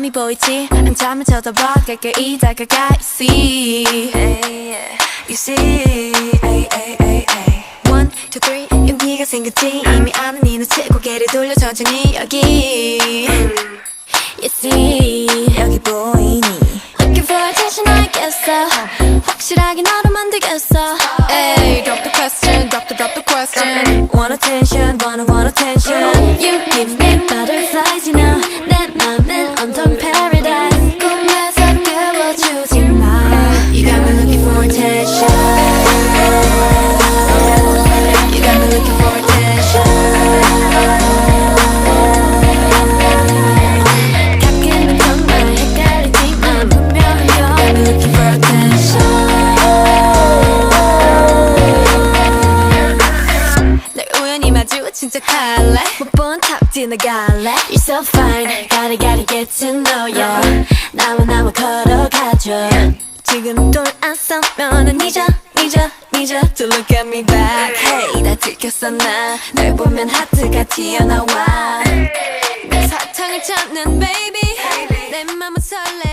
마음이 보이지 한참을 쳐다봐 가까이 다가가 You see You see One, two, three 용기가 생겼지 이미 아는 이 눈치 고개를 돌려 천천히 여기 You see 여기 보이니 Looking for attention 알겠어 확실하게 너로 만들겠어 Hey, drop the question, drop the question Want attention, want attention You give me butterflies, you know 내 맘은 온통 paradise 꿈에서 깨워주지 마 You got me looking for attention You got me looking for attention 가끔은 정말 헷갈리지만 분명히 You got me looking for attention 널 우연히 마주친 척할래 못 본 탑 지나갈래 You're so fine gotta get to know ya 나와 걸어가줘 지금 돌아서면은 잊어 to look at me back Hey 다 들켰어 나널 보면 하트가 튀어나와 내 사탕을 찾는 baby 내 맘은 설레